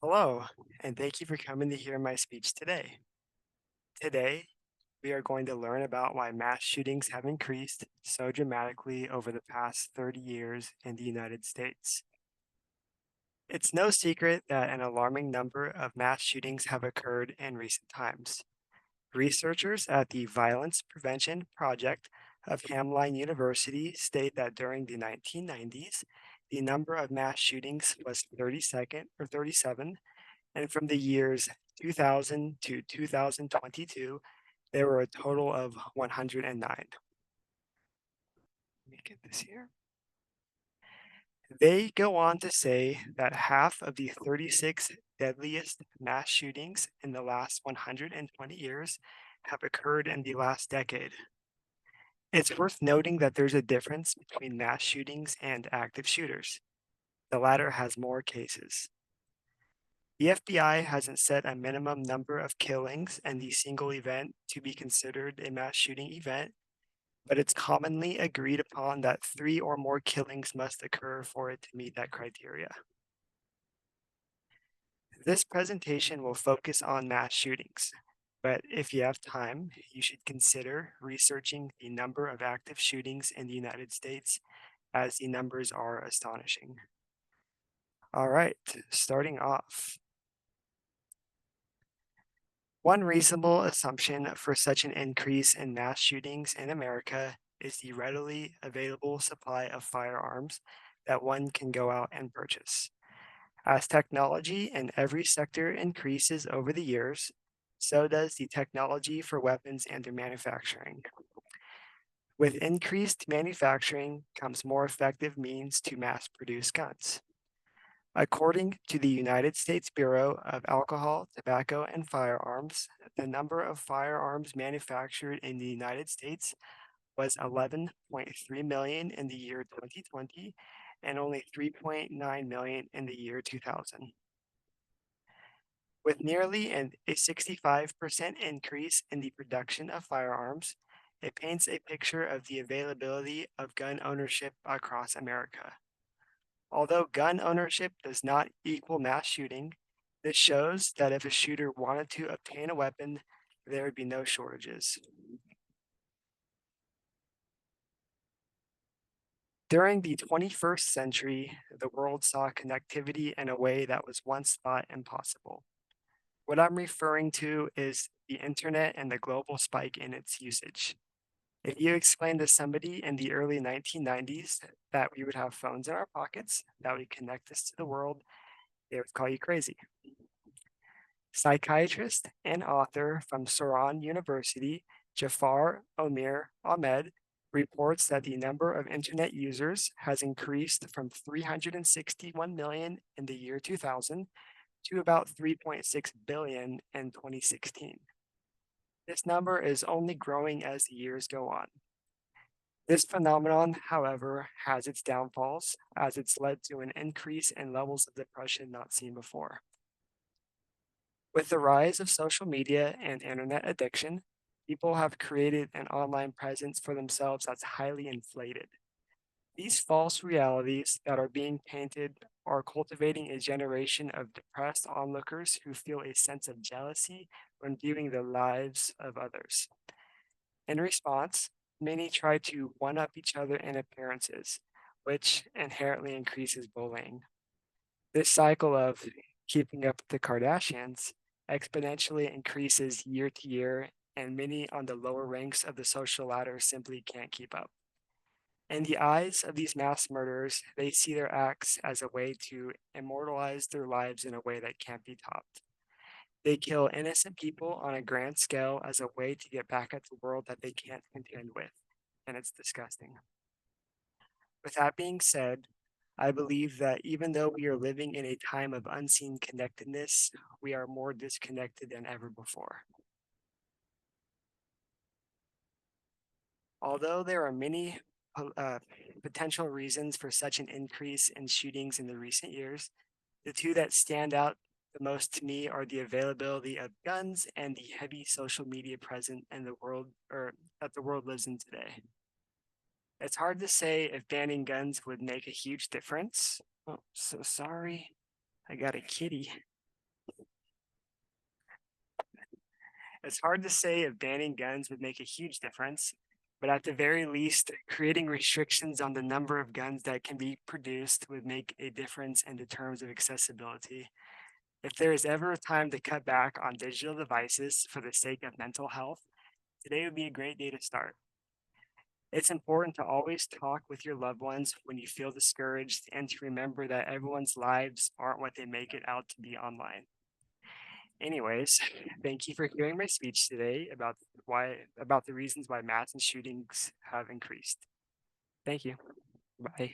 Hello, and thank you for coming to hear my speech today. Today, we are going to learn about why mass shootings have increased so dramatically over the past 30 years in the United States. It's no secret that an alarming number of mass shootings have occurred in recent times. Researchers at the Violence Prevention Project of Hamline University state that during the 1990s, the number of mass shootings was 37, and from the years 2000 to 2022, there were a total of 109. Let me get this here. They go on to say that half of the 36 deadliest mass shootings in the last 120 years have occurred in the last decade. It's worth noting that there's a difference between mass shootings and active shooters. The latter has more cases. The FBI hasn't set a minimum number of killings in the single event to be considered a mass shooting event, but it's commonly agreed upon that three or more killings must occur for it to meet that criteria. This presentation will focus on mass shootings, but if you have time, you should consider researching the number of active shootings in the United States, as the numbers are astonishing. All right, starting off. One reasonable assumption for such an increase in mass shootings in America is the readily available supply of firearms that one can go out and purchase. As technology in every sector increases over the years, so does the technology for weapons and their manufacturing. With increased manufacturing comes more effective means to mass produce guns. According to the United States Bureau of Alcohol, Tobacco, and Firearms, the number of firearms manufactured in the United States was 11.3 million in the year 2020 and only 3.9 million in the year 2000. With nearly a 65% increase in the production of firearms, it paints a picture of the availability of gun ownership across America. Although gun ownership does not equal mass shooting, this shows that if a shooter wanted to obtain a weapon, there would be no shortages. During the 21st century, the world saw connectivity in a way that was once thought impossible. What I'm referring to is the internet and the global spike in its usage. If you explained to somebody in the early 1990s that we would have phones in our pockets that would connect us to the world, they would call you crazy. Psychiatrist and author from Soran University, Jafar Omir Ahmed, reports that the number of internet users has increased from 361 million in the year 2000 to about 3.6 billion in 2016. This number is only growing as the years go on. This phenomenon, however, has its downfalls, as it's led to an increase in levels of depression not seen before. With the rise of social media and internet addiction, people have created an online presence for themselves that's highly inflated. These false realities that are being painted are cultivating a generation of depressed onlookers who feel a sense of jealousy when viewing the lives of others. In response, many try to one up each other in appearances, which inherently increases bullying. This cycle of keeping up with the Kardashians exponentially increases year to year, and many on the lower ranks of the social ladder simply can't keep up. In the eyes of these mass murderers, they see their acts as a way to immortalize their lives in a way that can't be topped. They kill innocent people on a grand scale as a way to get back at the world that they can't contend with, and it's disgusting. With that being said, I believe that even though we are living in a time of unseen connectedness, we are more disconnected than ever before. Although there are many potential reasons for such an increase in shootings in the recent years, the two that stand out the most to me are the availability of guns and the heavy social media present in the world or that the world lives in today. It's hard to say if banning guns would make a huge difference. Oh, so sorry. I got a kitty. It's hard to say if banning guns would make a huge difference, but at the very least, creating restrictions on the number of guns that can be produced would make a difference in the terms of accessibility. If there is ever a time to cut back on digital devices for the sake of mental health, today would be a great day to start. It's important to always talk with your loved ones when you feel discouraged and to remember that everyone's lives aren't what they make it out to be online. Anyways, thank you for hearing my speech today about the reasons why mass and shootings have increased. Thank you. Bye.